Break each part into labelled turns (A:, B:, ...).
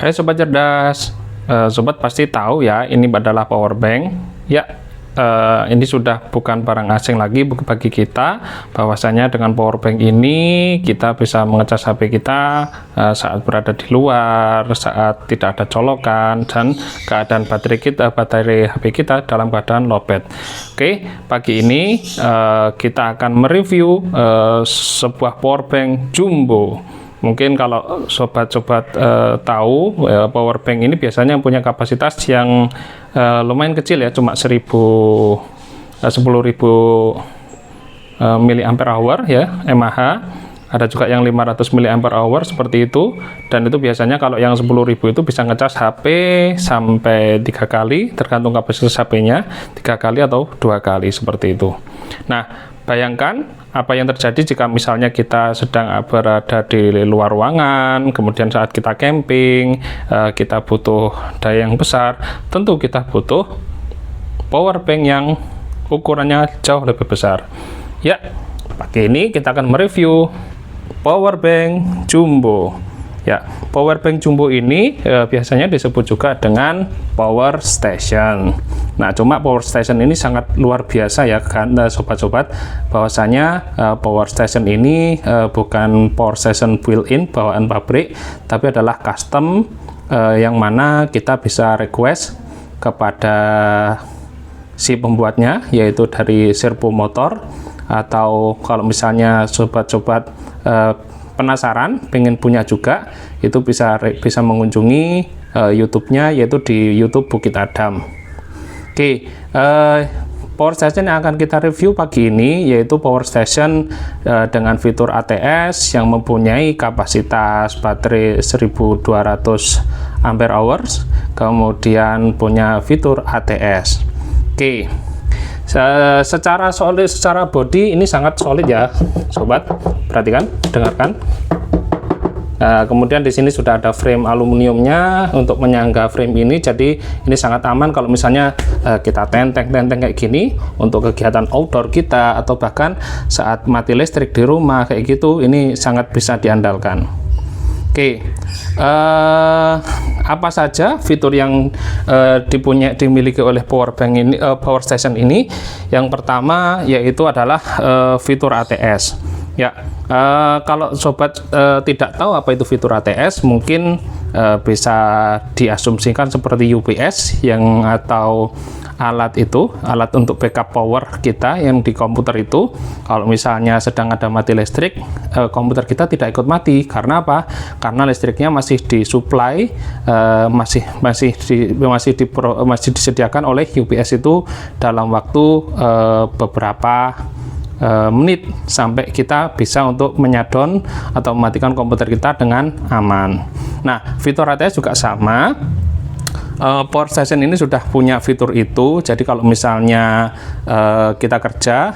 A: Hai sobat cerdas, sobat pasti tahu ya ini adalah power bank. Ya, ini sudah bukan barang asing lagi bagi kita, bahwasanya dengan power bank ini kita bisa mengecas HP kita saat berada di luar, saat tidak ada colokan, dan keadaan baterai HP kita dalam keadaan lowbat. Oke, pagi ini kita akan mereview sebuah power bank jumbo. Mungkin kalau sobat-sobat tahu, power bank ini biasanya punya kapasitas yang lumayan kecil ya, cuma 10.000 mAh ya, mAh. Ada juga yang 500 mAh seperti itu, dan itu biasanya kalau yang 10.000 itu bisa ngecas HP sampai 3 kali, tergantung kapasitas HP-nya, 3 kali atau 2 kali seperti itu. Nah, bayangkan apa yang terjadi jika misalnya kita sedang berada di luar ruangan, kemudian saat kita camping, kita butuh daya yang besar, tentu kita butuh power bank yang ukurannya jauh lebih besar. Ya, pagi ini kita akan mereview power bank jumbo. Ya, power bank jumbo ini biasanya disebut juga dengan power station. Nah, cuma power station ini sangat luar biasa ya kan sobat-sobat, bahwasanya power station ini bukan power station built-in bawaan pabrik, tapi adalah custom yang mana kita bisa request kepada si pembuatnya, yaitu dari servo motor, atau kalau misalnya sobat-sobat penasaran pengen punya juga, itu bisa mengunjungi YouTube-nya, yaitu di YouTube Bukit Adam. Oke, power station yang akan kita review pagi ini yaitu power station dengan fitur ATS yang mempunyai kapasitas baterai 1200 Ah, kemudian punya fitur ATS. Oke, secara solid, secara body ini sangat solid ya sobat, perhatikan, dengarkan. Kemudian di sini sudah ada frame aluminiumnya untuk menyangga frame ini, jadi ini sangat aman kalau misalnya kita tenteng kayak gini untuk kegiatan outdoor kita, atau bahkan saat mati listrik di rumah kayak gitu, ini sangat bisa diandalkan. Oke, apa saja fitur yang dimiliki oleh power bank ini, power station ini? Yang pertama yaitu adalah fitur ATS. Ya, kalau sobat tidak tahu apa itu fitur ATS, mungkin bisa diasumsikan seperti UPS yang atau alat untuk backup power kita yang di komputer itu. Kalau misalnya sedang ada mati listrik, komputer kita tidak ikut mati. Karena apa? Karena listriknya masih disuplai, masih disediakan oleh UPS itu dalam waktu beberapa menit sampai kita bisa untuk menyadon atau mematikan komputer kita dengan aman. Nah, fitur ATS juga sama. Power station ini sudah punya fitur itu, jadi kalau misalnya kita kerja,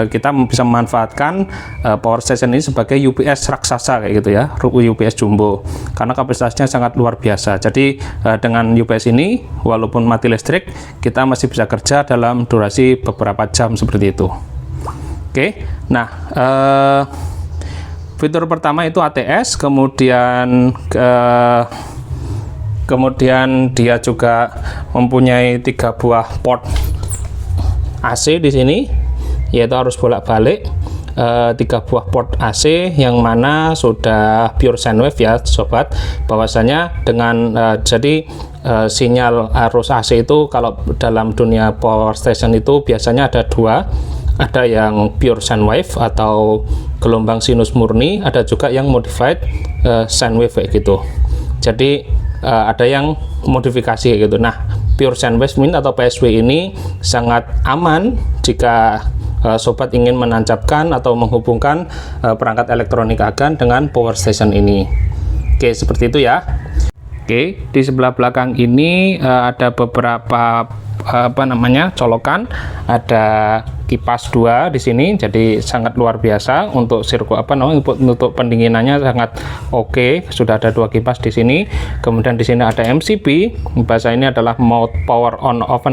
A: kita bisa memanfaatkan power station ini sebagai UPS raksasa kayak gitu ya, UPS jumbo, karena kapasitasnya sangat luar biasa. Jadi dengan UPS ini, walaupun mati listrik, kita masih bisa kerja dalam durasi beberapa jam seperti itu. Oke, nah fitur pertama itu ATS, kemudian dia juga mempunyai 3 buah port AC di sini, yaitu harus bolak-balik 3 buah port AC, yang mana sudah pure sine wave ya sobat, bahwasanya dengan jadi sinyal arus AC itu kalau dalam dunia power station itu biasanya ada 2. Ada yang pure sine wave atau gelombang sinus murni, ada juga yang modified sine wave kayak gitu. Jadi ada yang modifikasi kayak gitu. Nah, pure sine wave atau PSW ini sangat aman jika sobat ingin menancapkan atau menghubungkan perangkat elektronik agan dengan power station ini. Oke, seperti itu ya. Oke, di sebelah belakang ini ada beberapa colokan, ada kipas 2 di sini, jadi sangat luar biasa untuk untuk pendinginannya sangat oke. Sudah ada 2 kipas di sini. Kemudian di sini ada MCB, bahasa ini adalah mode power on off,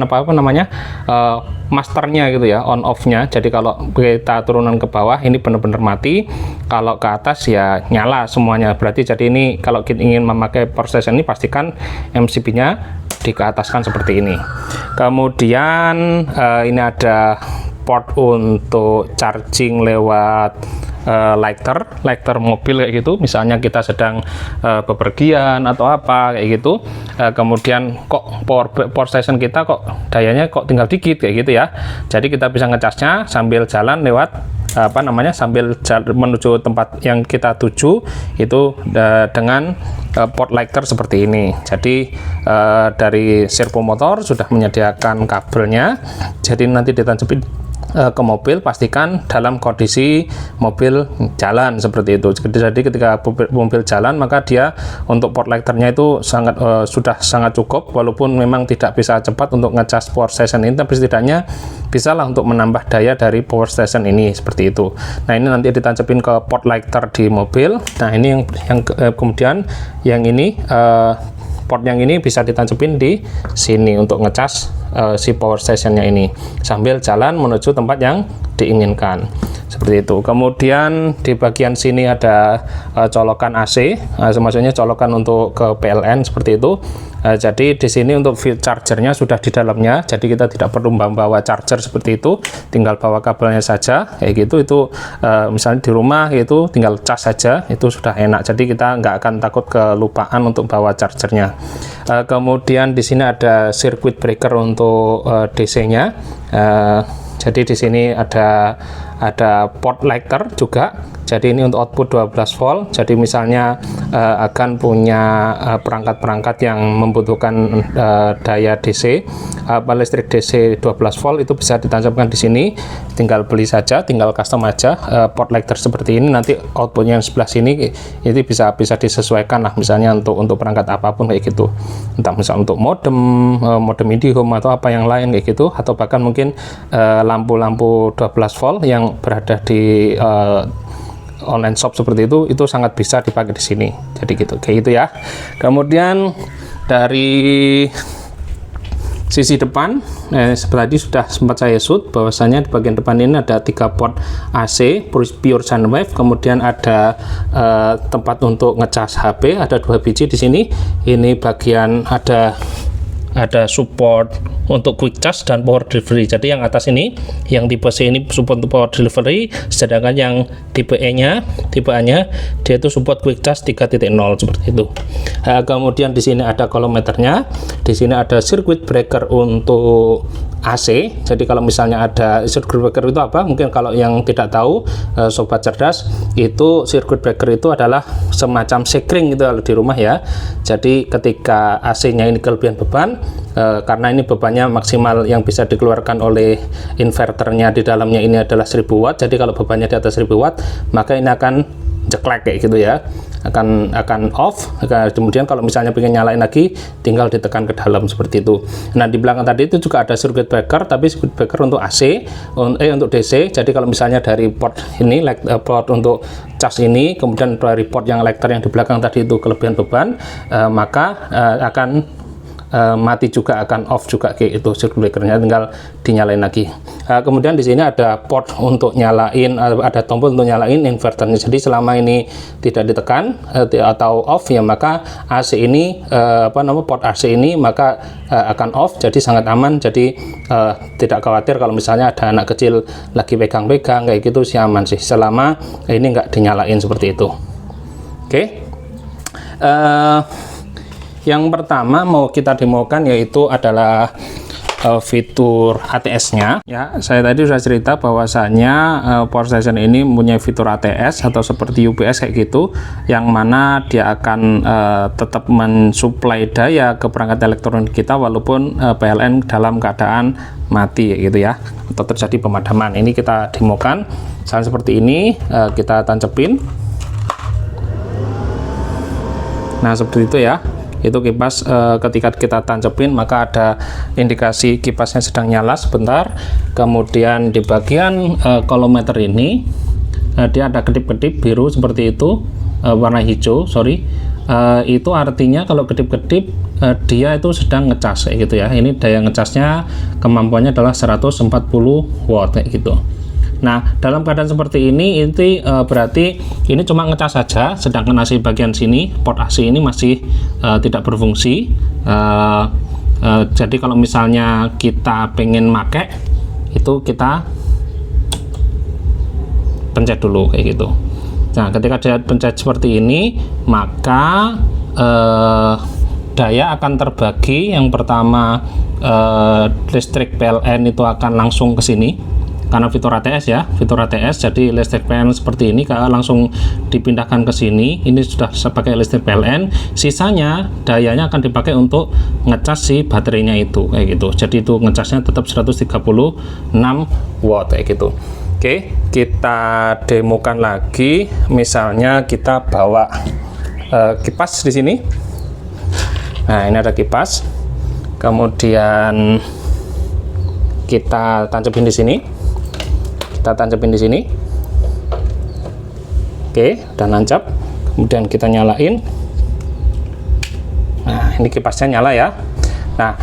A: masternya gitu ya, on off-nya. Jadi kalau kita turunan ke bawah ini benar-benar mati, kalau ke atas ya nyala semuanya. Berarti jadi ini kalau kita ingin memakai power station ini, pastikan MCB-nya dikeataskan seperti ini. Kemudian ini ada port untuk charging lewat lighter mobil kayak gitu. Misalnya kita sedang bepergian atau apa kayak gitu, kemudian kok power station kita kok dayanya kok tinggal dikit kayak gitu ya. Jadi kita bisa ngecasnya sambil jalan lewat sambil menuju tempat yang kita tuju itu dengan port lighter seperti ini. Jadi dari servo motor sudah menyediakan kabelnya, jadi nanti ditancapin ke mobil, pastikan dalam kondisi mobil jalan seperti itu. Jadi ketika mobil jalan, maka dia untuk port lighternya itu sudah sangat cukup, walaupun memang tidak bisa cepat untuk ngecas power station ini, tapi setidaknya bisalah untuk menambah daya dari power station ini seperti itu. Nah, ini nanti ditancapin ke port lighter di mobil. Nah, ini kemudian yang ini port yang ini bisa ditancapin di sini untuk ngecas si power stationnya ini sambil jalan menuju tempat yang diinginkan seperti itu. Kemudian di bagian sini ada colokan AC, maksudnya colokan untuk ke PLN seperti itu. Jadi di sini untuk chargernya sudah di dalamnya, jadi kita tidak perlu membawa charger seperti itu, tinggal bawa kabelnya saja kayak gitu. Itu misalnya di rumah itu tinggal cas saja, itu sudah enak. Jadi kita nggak akan takut kelupaan untuk bawa chargernya. Kemudian di sini ada circuit breaker untuk DC-nya. Jadi di sini ada port lighter juga. Jadi ini untuk output 12 volt. Jadi misalnya akan punya perangkat-perangkat yang membutuhkan daya DC, listrik DC 12 volt, itu bisa ditancapkan di sini. Tinggal beli saja, tinggal custom aja port lighter seperti ini. Nanti outputnya yang sebelah sini itu bisa disesuaikan lah, misalnya untuk perangkat apapun kayak gitu. Entah misal untuk modem IndiHome atau apa yang lain kayak gitu, atau bahkan mungkin lampu-lampu 12 volt yang berada di online shop seperti itu sangat bisa dipakai di sini. Jadi gitu, kayak gitu ya. Kemudian dari sisi depan, seperti tadi sudah sempat saya shoot bahwasanya di bagian depan ini ada 3 port AC pure sine wave, kemudian ada tempat untuk ngecas HP, ada 2 biji di sini. Ini bagian ada support untuk quick charge dan power delivery. Jadi yang atas ini, yang tipe C ini support untuk power delivery, sedangkan yang tipe A-nya dia itu support quick charge 3.0 seperti itu. Kemudian di sini ada kolometernya, di sini ada circuit breaker untuk AC. Jadi kalau misalnya ada circuit breaker itu apa? Mungkin kalau yang tidak tahu, sobat cerdas, itu circuit breaker itu adalah semacam sekring gitu di rumah ya. Jadi ketika AC-nya ini kelebihan beban, karena ini bebannya maksimal yang bisa dikeluarkan oleh inverternya di dalamnya ini adalah 1000 watt. Jadi kalau bebannya di atas 1000 watt, maka ini akan jeklek kayak gitu ya, akan off. Kemudian kalau misalnya pengen nyalain lagi, tinggal ditekan ke dalam seperti itu. Nah, di belakang tadi itu juga ada circuit breaker, tapi circuit breaker untuk AC, untuk DC. Jadi kalau misalnya dari port ini, port untuk cas ini, kemudian dari port yang lighter yang di belakang tadi itu kelebihan beban, maka akan mati juga, akan off juga kayak itu circuit breakernya, tinggal dinyalain lagi. Kemudian di sini ada port untuk nyalain, ada tombol untuk nyalain inverternya. Jadi selama ini tidak ditekan atau off ya, maka AC ini port AC ini maka akan off, jadi sangat aman. Jadi tidak khawatir kalau misalnya ada anak kecil lagi pegang-pegang kayak gitu, sih aman sih selama ini nggak dinyalain seperti itu. Oke. Yang pertama mau kita demokan yaitu adalah fitur ATS-nya. Ya, saya tadi sudah cerita bahwasanya power station ini mempunyai fitur ATS atau seperti UPS kayak gitu, yang mana dia akan tetap mensuplai daya ke perangkat elektronik kita walaupun PLN dalam keadaan mati gitu ya, atau terjadi pemadaman. Ini kita demokan. Misalnya seperti ini, kita tancepin. Nah, seperti itu ya. itu kipas ketika kita tancepin maka ada indikasi kipasnya sedang nyala sebentar. Kemudian di bagian kolometer ini dia ada kedip-kedip biru seperti itu, warna hijau, itu artinya kalau kedip-kedip dia itu sedang ngecas kayak gitu ya. Ini daya ngecasnya kemampuannya adalah 140 watt kayak gitu. Nah, dalam keadaan seperti ini berarti ini cuma ngecas saja, sedangkan AC bagian sini, port AC ini masih tidak berfungsi. Jadi kalau misalnya kita pengen make, itu kita pencet dulu kayak gitu. Nah, ketika dia pencet seperti ini, maka daya akan terbagi. Yang pertama, listrik PLN itu akan langsung ke sini karena fitur ATS ya, fitur ATS. Jadi listrik PLN seperti ini langsung dipindahkan ke sini. Ini sudah pakai listrik PLN. Sisanya dayanya akan dipakai untuk ngecas si baterainya itu kayak gitu. Jadi itu ngecasnya tetap 136 watt kayak gitu. Oke, kita demokan lagi. Misalnya kita bawa kipas di sini. Nah, ini ada kipas. Kemudian kita tancapin di sini. Kita tancapin di sini. Oke, udah nancap. Kemudian kita nyalain. Nah, ini kipasnya nyala ya. Nah,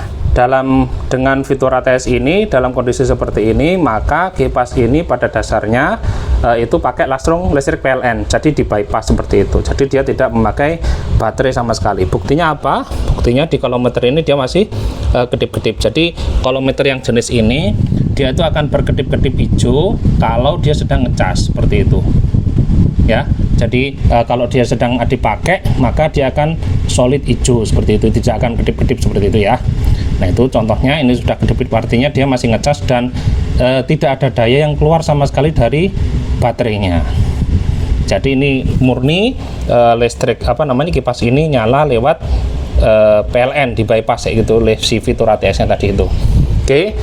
A: dengan fitur ATS ini, dalam kondisi seperti ini, maka kipas ini pada dasarnya itu pakai langsung listrik PLN, jadi di bypass seperti itu. Jadi dia tidak memakai baterai sama sekali. Buktinya apa? Buktinya di kolometer ini dia masih kedip-kedip. Jadi kolometer yang jenis ini dia itu akan berkedip-kedip hijau kalau dia sedang ngecas seperti itu ya. Jadi kalau dia sedang dipakai maka dia akan solid hijau seperti itu, tidak akan kedip-kedip seperti itu ya. Nah, itu contohnya, ini sudah kedip-kedip artinya dia masih ngecas dan tidak ada daya yang keluar sama sekali dari baterainya. Jadi ini murni listrik kipas ini nyala lewat PLN di bypass kayak gitu, si fitur ATS-nya tadi itu. Oke,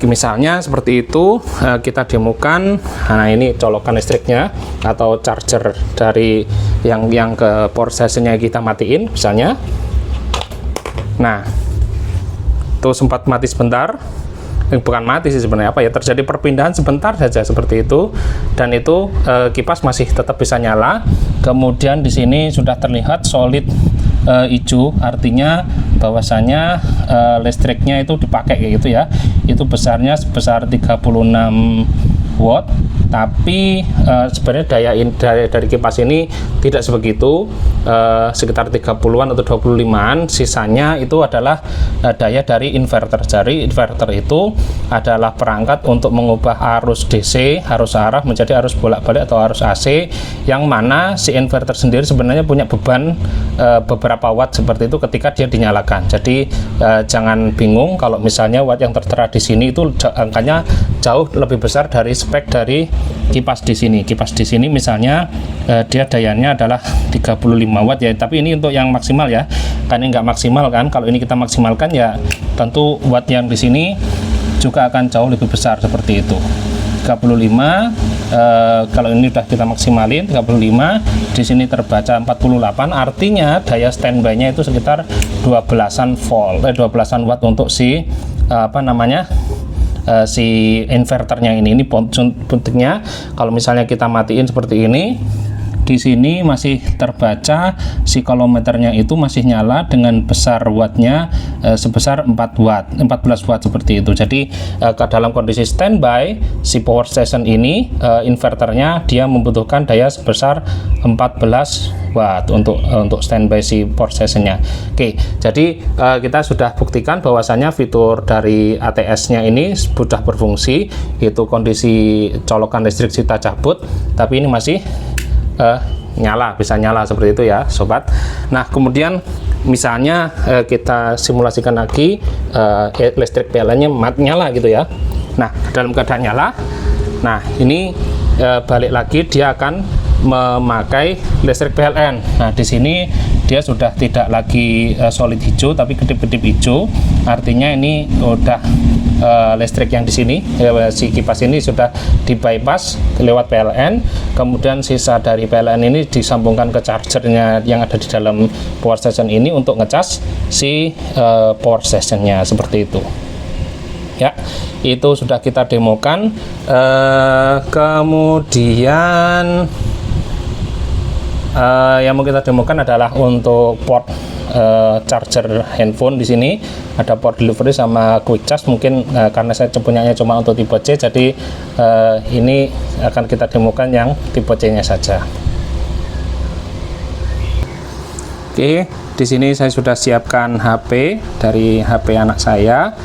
A: misalnya seperti itu kita demokan. Nah, ini colokan listriknya atau charger dari yang ke power station-nya kita matiin misalnya. Nah, itu sempat mati sebentar. Bukan mati sih sebenarnya, terjadi perpindahan sebentar saja seperti itu, dan itu kipas masih tetap bisa nyala. Kemudian di sini sudah terlihat solid hijau, artinya bahwasanya listriknya itu dipakai kayak gitu ya. Itu besarnya sebesar 36 watt, tapi sebenarnya daya dari kipas ini tidak sebegitu, sekitar 30-an atau 25-an. Sisanya itu adalah daya dari inverter. Jadi inverter itu adalah perangkat untuk mengubah arus DC, arus arah menjadi arus bolak-balik atau arus AC, yang mana si inverter sendiri sebenarnya punya beban beberapa watt seperti itu ketika dia dinyalakan. Jadi jangan bingung kalau misalnya watt yang tertera di sini itu angkanya jauh lebih besar dari spek dari kipas di sini. Kipas di sini misalnya dia dayanya adalah 35 watt ya, tapi ini untuk yang maksimal ya. Kan ini nggak maksimal kan. Kalau ini kita maksimalkan ya tentu watt yang di sini juga akan jauh lebih besar seperti itu. 35 kalau ini udah kita maksimalin 35, di sini terbaca 48, artinya daya standby-nya itu sekitar 12-an volt, 12-an watt untuk si si inverternya ini. Ini pentingnya kalau misalnya kita matiin seperti ini, di sini masih terbaca si kolometernya itu masih nyala dengan besar wattnya sebesar 14 watt seperti itu. Jadi dalam kondisi standby si power station ini inverternya dia membutuhkan daya sebesar 14 watt untuk standby si power stationnya. Oke, jadi kita sudah buktikan bahwasanya fitur dari ATS-nya ini sudah berfungsi. Itu kondisi colokan listrik kita cabut, tapi ini masih nyala, bisa nyala seperti itu ya sobat. Nah, kemudian misalnya kita simulasikan lagi listrik PLN-nya nyala gitu ya. Nah, dalam keadaan nyala, nah ini balik lagi dia akan memakai listrik PLN. Nah, di sini dia sudah tidak lagi solid hijau tapi kedip-kedip hijau, artinya ini udah listrik yang di sini, si kipas ini sudah di bypass lewat PLN, kemudian sisa dari PLN ini disambungkan ke chargernya yang ada di dalam power station ini untuk ngecas si power stationnya, seperti itu ya. Itu sudah kita demokan. Kemudian yang mau kita demokan adalah untuk port charger handphone. Di sini ada port delivery sama quick charge. Mungkin karena saya punyanya cuma untuk tipe C, jadi ini akan kita demokan yang tipe C nya saja. Oke, di sini saya sudah siapkan HP dari HP anak saya.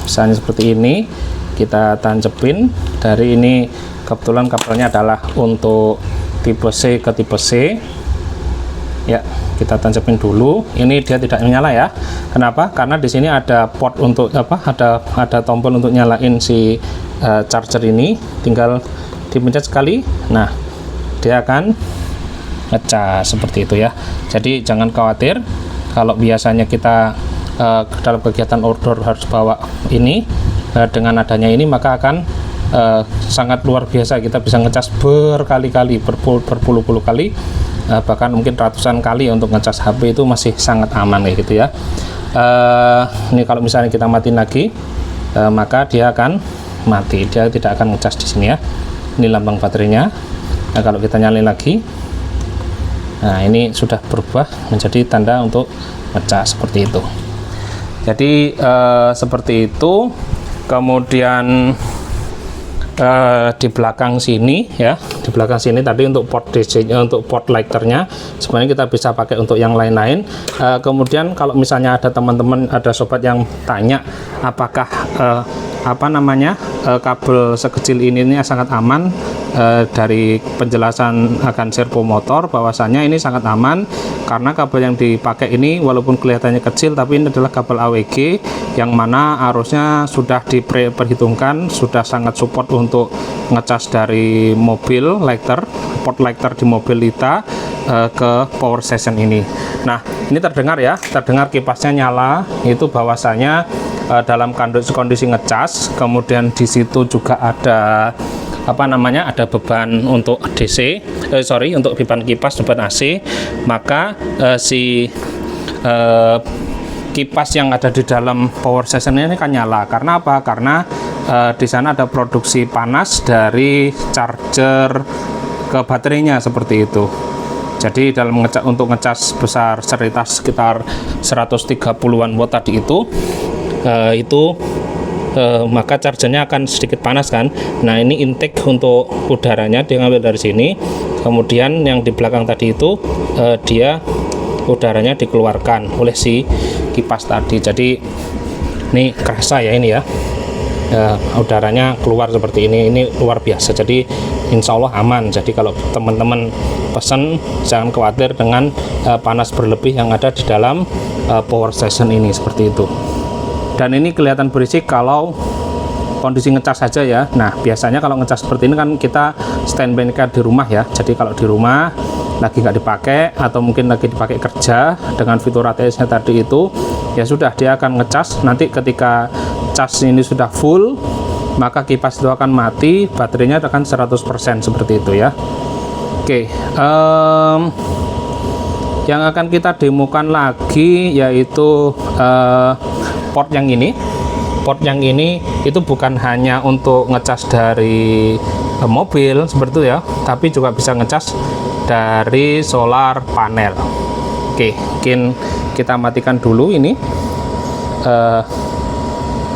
A: Misalnya seperti ini, kita tancepin. Dari ini kebetulan kabelnya adalah untuk tipe C ke tipe C ya, kita tancepin dulu. Ini dia tidak menyala ya. Kenapa? Karena di sini ada port untuk ada tombol untuk nyalain si charger ini. Tinggal dipencet sekali, nah dia akan ngecas seperti itu ya. Jadi jangan khawatir kalau biasanya kita dalam kegiatan outdoor harus bawa ini, dengan adanya ini maka akan sangat luar biasa. Kita bisa ngecas berkali-kali, berpuluh-puluh kali, bahkan mungkin ratusan kali untuk ngecas HP itu masih sangat aman kayak gitu ya. Ini kalau misalnya kita matiin lagi, maka dia akan mati, dia tidak akan ngecas di sini ya. Ini lambang baterainya. Nah, kalau kita nyalain lagi, nah ini sudah berubah menjadi tanda untuk ngecas seperti itu. Jadi seperti itu. Kemudian di belakang sini ya, di belakang sini tadi untuk port DC, untuk port lighternya sebenarnya kita bisa pakai untuk yang lain-lain. Kemudian kalau misalnya ada teman-teman, ada sobat yang tanya apakah kabel sekecil ini sangat aman, dari penjelasan akan servo motor bahwasannya ini sangat aman karena kabel yang dipakai ini walaupun kelihatannya kecil tapi ini adalah kabel AWG yang mana arusnya sudah diperhitungkan, sudah sangat support untuk ngecas dari mobil lighter, port lighter di mobil Lita ke power station ini. Nah, ini terdengar ya, terdengar kipasnya nyala, itu bahwasanya dalam kondisi ngecas. Kemudian di situ juga ada ada beban untuk DC, untuk beban kipas, beban AC, maka si kipas yang ada di dalam power station ini kan nyala. Karena apa? Karena di sana ada produksi panas dari charger ke baterainya seperti itu. Jadi dalam untuk ngecas besar sekitar 130-an watt tadi itu maka chargernya akan sedikit panas kan. Nah, ini intake untuk udaranya dia ngambil dari sini, kemudian yang di belakang tadi itu dia udaranya dikeluarkan oleh si kipas tadi. Jadi ini kerasa ya, ini ya, udaranya keluar seperti ini luar biasa. Jadi insya Allah aman. Jadi kalau teman-teman pesan jangan khawatir dengan panas berlebih yang ada di dalam power station ini, seperti itu. Dan ini kelihatan berisik kalau kondisi ngecas saja ya. Nah, biasanya kalau ngecas seperti ini kan kita standby di rumah ya. Jadi kalau di rumah lagi nggak dipakai atau mungkin lagi dipakai kerja dengan fitur ATS-nya tadi itu, ya sudah dia akan ngecas. Nanti ketika cas ini sudah full, maka kipas itu akan mati, baterainya akan 100% seperti itu ya. Oke, yang akan kita demokan lagi yaitu port yang ini. Port yang ini itu bukan hanya untuk ngecas dari mobil seperti itu ya, tapi juga bisa ngecas dari solar panel. Oke, mungkin kita matikan dulu ini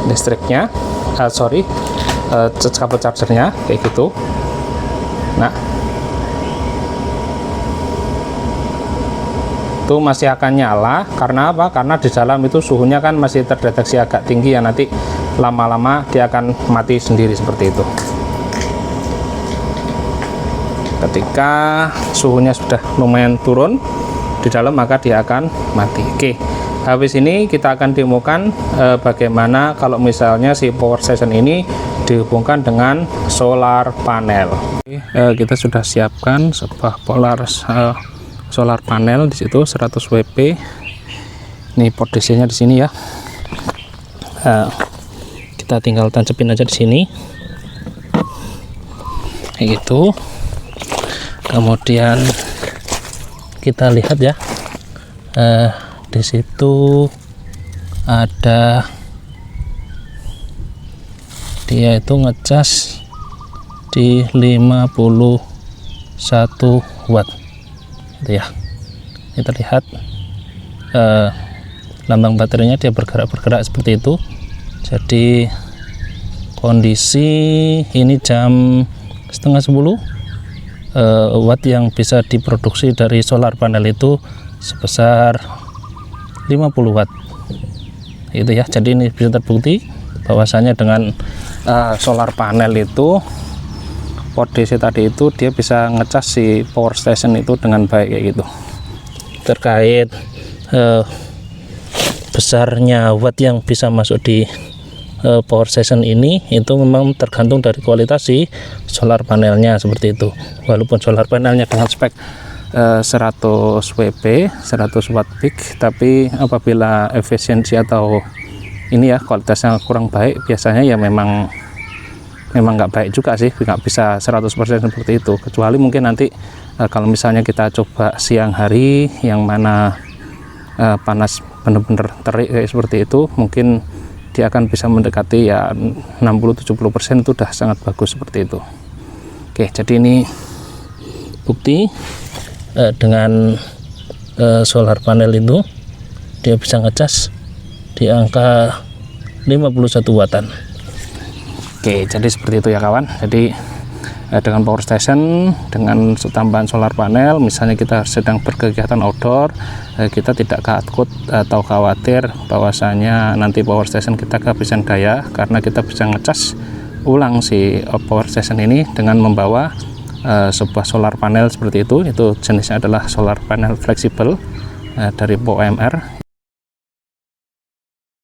A: listriknya, kabel chargernya kayak gitu. Nah, itu masih akan nyala. Karena apa? Karena di dalam itu suhunya kan masih terdeteksi agak tinggi ya, nanti lama-lama dia akan mati sendiri seperti itu. Ketika suhunya sudah lumayan turun di dalam, maka dia akan mati. Oke, habis ini kita akan demokan bagaimana kalau misalnya si power station ini dihubungkan dengan solar panel. Kita sudah siapkan sebuah solar panel di situ 100 WP. Ini port DC-nya di sini ya. kita tinggal tancepin aja di sini kayak gitu. Kemudian kita lihat ya, di situ ada dia itu ngecas di 51 watt gitu ya. Ini terlihat lambang baterainya dia bergerak seperti itu. Jadi kondisi ini jam setengah 10, watt yang bisa diproduksi dari solar panel itu sebesar 50 watt itu ya. Jadi ini bisa terbukti bahwasanya dengan solar panel itu port DC tadi itu dia bisa ngecas si power station itu dengan baik kayak gitu. Terkait besarnya watt yang bisa masuk di power station ini itu memang tergantung dari kualitas si solar panelnya seperti itu. Walaupun solar panelnya dengan spek 100 WP 100 watt peak, tapi apabila efisiensi atau ini ya kualitasnya kurang baik, biasanya ya memang nggak baik juga sih, nggak bisa 100% seperti itu. Kecuali mungkin nanti kalau misalnya kita coba siang hari yang mana panas bener-bener terik kayak seperti itu, mungkin dia akan bisa mendekati ya 60-70% itu udah sangat bagus seperti itu. Oke, jadi ini bukti dengan solar panel itu dia bisa ngecas di angka 51 wattan. Oke, jadi seperti itu ya kawan. Jadi dengan power station, dengan tambahan solar panel, misalnya kita sedang berkegiatan outdoor, kita tidak takut atau khawatir bahwasanya nanti power station kita kehabisan daya, karena kita bisa ngecas ulang si power station ini dengan membawa sebuah solar panel seperti itu. Itu jenisnya adalah solar panel fleksibel dari POMR